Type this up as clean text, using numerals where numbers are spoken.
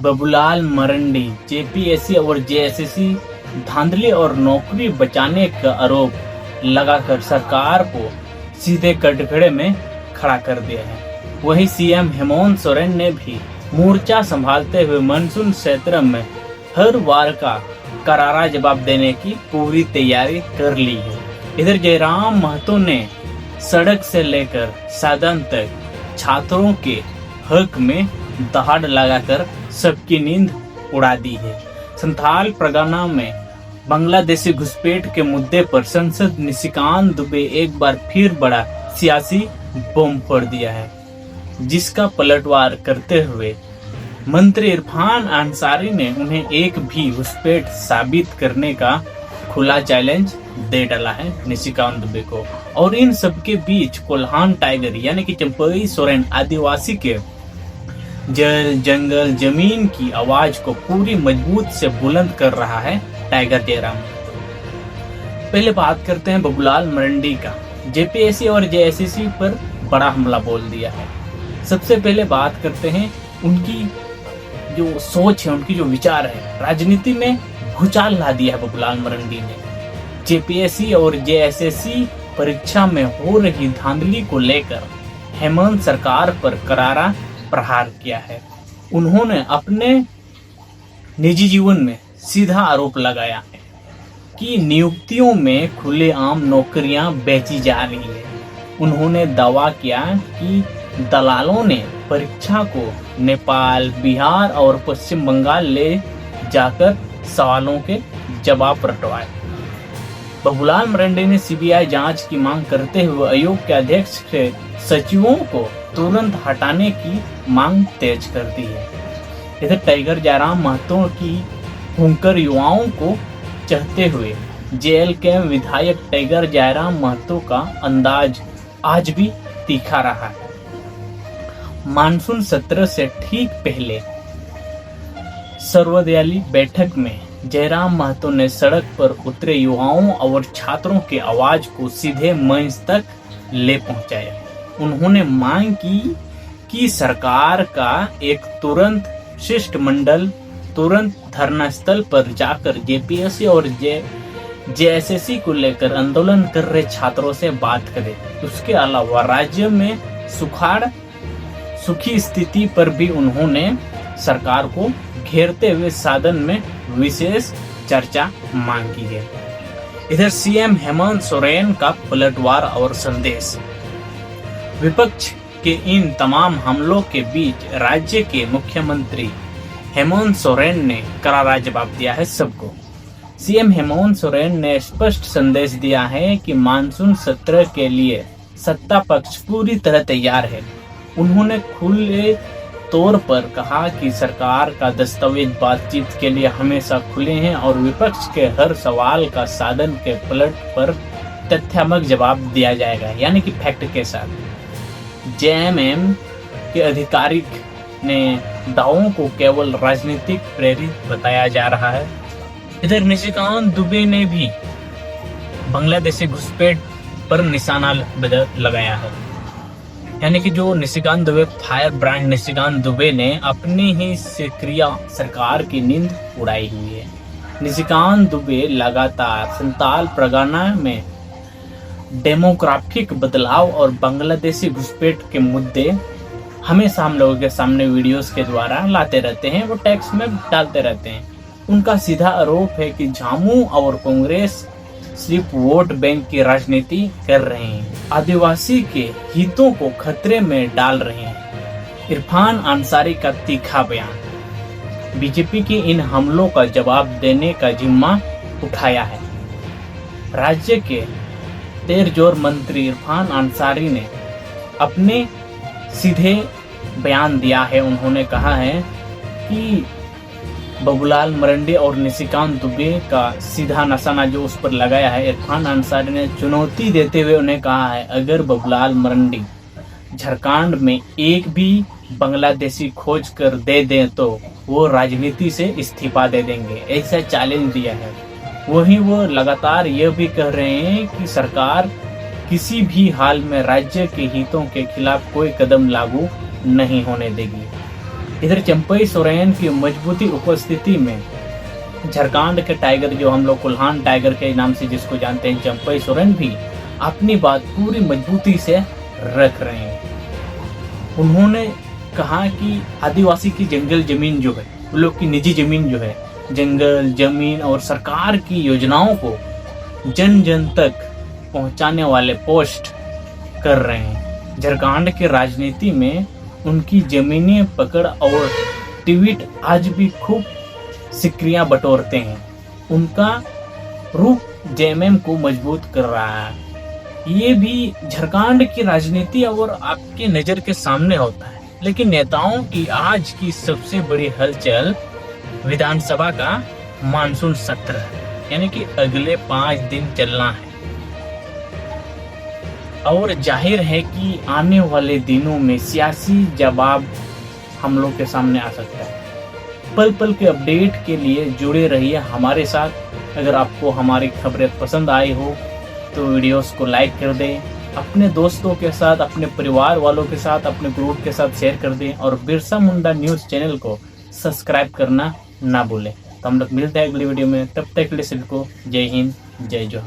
Babulal मरंडी JPSC और JSSC धांधली और नौकरी बचाने का आरोप लगाकर सरकार को सीधे कटघरे में खड़ा कर दिया है। वहीं सीएम हेमंत सोरेन ने भी मोर्चा संभालते हुए मानसून सत्र में हर वार का करारा जवाब देने की पूरी तैयारी कर ली है। इधर जयराम महतो ने सड़क से लेकर सदन तक छात्रों के हक में दहाड़ लगाकर सबकी नींद उड़ा दी है। संथाल परगना में बांग्लादेशी घुसपैठ के मुद्दे पर सांसद निशिकांत दुबे एक बार फिर बड़ा सियासी बम फोड़ दिया है, जिसका पलटवार करते हुए मंत्री इरफान अंसारी ने उन्हें एक भी घुसपैठ साबित करने का खुला चैलेंज दे डाला है निशिकांत दुबे को। और इन सबके बीच कोल्हान टाइगर यानी कि चंपई सोरेन आदिवासी के जल जंगल जमीन की आवाज को पूरी मजबूत से बुलंद कर रहा है टाइगर जयराम। पहले बात करते हैं बाबूलाल मरंडी का। जेपीएससी और जेएसएससी पर बड़ा हमला बोल दिया है। सबसे पहले बात करते हैं उनकी जो सोच है, उनकी जो विचार है, राजनीति में भूचाल ला दिया है बाबूलाल मरंडी ने। जेपीएससी और जेएसएससी परीक्षा में हो रही धांधली को लेकर हेमंत सरकार पर करारा प्रहार किया है। उन्होंने अपने निजी जीवन में सीधा आरोप लगाया है कि नियुक्तियों में खुलेआम नौकरियां बेची जा रही है। उन्होंने दावा किया कि दलालों ने परीक्षा को नेपाल, बिहार और पश्चिम बंगाल ले जाकर सवालों के जवाब रटवाए। बाबूलाल मरंडी ने सीबीआई जांच की मांग करते हुए आयोग के अध्यक्ष के सचिवों को तुरंत हटाने की मांग तेज कर दी है। इधर टाइगर जयराम महतो की हुंकर युवाओं को चाहते हुए जेल के विधायक टाइगर जयराम महतो का अंदाज आज भी तीखा रहा है। मानसून सत्र से ठीक पहले सर्वदलीय बैठक में जयराम महतो ने सड़क पर उतरे युवाओं और छात्रों की आवाज को सीधे मंच तक ले पहुंचाया। उन्होंने मांग की कि सरकार का एक तुरंत शिष्टमंडल तुरंत धरना स्थल पर जाकर जेपीएससी और जेएसएससी को लेकर आंदोलन कर रहे छात्रों से बात करे। उसके अलावा राज्य में सुखी स्थिति पर भी उन्होंने सरकार को घेरते हुए सदन में विशेष चर्चा मांगी है। इधर सीएम हेमंत सोरेन का पलटवार और संदेश। विपक्ष के इन तमाम हमलों के बीच राज्य के मुख्यमंत्री हेमंत सोरेन ने करारा जवाब दिया है सबको। सीएम हेमंत सोरेन ने स्पष्ट संदेश दिया है कि मानसून सत्र के लिए सत्ता पक्ष पूरी तरह तैयार है। उन्होंने खुले तौर पर कहा कि सरकार का दस्तावेज बातचीत के लिए हमेशा खुले हैं और विपक्ष के हर सवाल का सदन के पलट पर तथ्यात्मक जवाब दिया जाएगा, यानी कि फैक्ट के साथ। जेएमएम के अधिकारी ने दावों को केवल राजनीतिक प्रेरित बताया जा रहा है। इधर निशिकांत दुबे ने भी बांग्लादेशी घुसपैठ पर निशाना लगाया है, यानी कि जो निशिकांत दुबे फायर ब्रांड निशिकांत दुबे ने अपनी ही सक्रिय सरकार की नींद उड़ाई हुई है। निशिकांत दुबे लगातार संथाल परगना में डेमोग्राफिक बदलाव और बांग्लादेशी घुसपैठ के मुद्दे हमेशा हम लोगों के सामने वीडियोस के द्वारा लाते रहते हैं, वो टेक्स्ट में डालते रहते हैं। उनका सीधा आरोप है कि झामू और कांग्रेस सिर्फ वोट बैंक की राजनीति कर रहे हैं, आदिवासी के हितों को खतरे में डाल रहे हैं। इरफान अंसारी का तीखा बयान। बीजेपी के इन हमलों का जवाब देने का जिम्मा उठाया है। राज्य के तेरजोर मंत्री इरफान अंसारी ने अपने सीधे बयान दिया है। उन्होंने कहा है कि बाबूलाल मरंडी और निशिकांत दुबे का सीधा निशाना जो उस पर लगाया है, इरफान अंसारी ने चुनौती देते हुए उन्हें कहा है, अगर बाबूलाल मरंडी झारखंड में एक भी बांग्लादेशी खोज कर दे दें तो वो राजनीति से इस्तीफा दे देंगे, ऐसा चैलेंज दिया है। वहीं वो लगातार यह भी कह रहे हैं कि सरकार किसी भी हाल में राज्य के हितों के खिलाफ कोई कदम लागू नहीं होने देगी। इधर चंपई सोरेन की मजबूती उपस्थिति में झारखंड के टाइगर, जो हम लोग कुल्हान टाइगर के नाम से जिसको जानते हैं, चंपई सोरेन भी अपनी बात पूरी मजबूती से रख रहे हैं। उन्होंने कहा कि आदिवासी की जंगल जमीन जो है, उन लोग की निजी जमीन जो है, जंगल जमीन और सरकार की योजनाओं को जन जन तक पहुंचाने वाले पोस्ट कर रहे हैं। झारखंड के राजनीति में उनकी जमीनी पकड़ और ट्वीट आज भी खूब सिक्रियां बटोरते हैं। उनका रूप जेएमएम को मजबूत कर रहा है। ये भी झारखंड की राजनीति और आपके नजर के सामने होता है, लेकिन नेताओं की आज की सबसे बड़ी हलचल विधानसभा का मानसून सत्र है, यानी कि अगले 5 दिन चलना है। और जाहिर है कि आने वाले दिनों में सियासी जवाब हम लोग के सामने आ सकता है। पल पल के अपडेट के लिए जुड़े रहिए हमारे साथ। अगर आपको हमारी खबरें पसंद आई हो तो वीडियोस को लाइक कर दें, अपने दोस्तों के साथ, अपने परिवार वालों के साथ, अपने ग्रुप के साथ शेयर कर दें और बिरसा मुंडा न्यूज़ चैनल को सब्सक्राइब करना ना भूलें। तो हम लोग मिलते हैं अगली वीडियो में। तब तक के लिए सभी को जय हिंद, जय जोहार।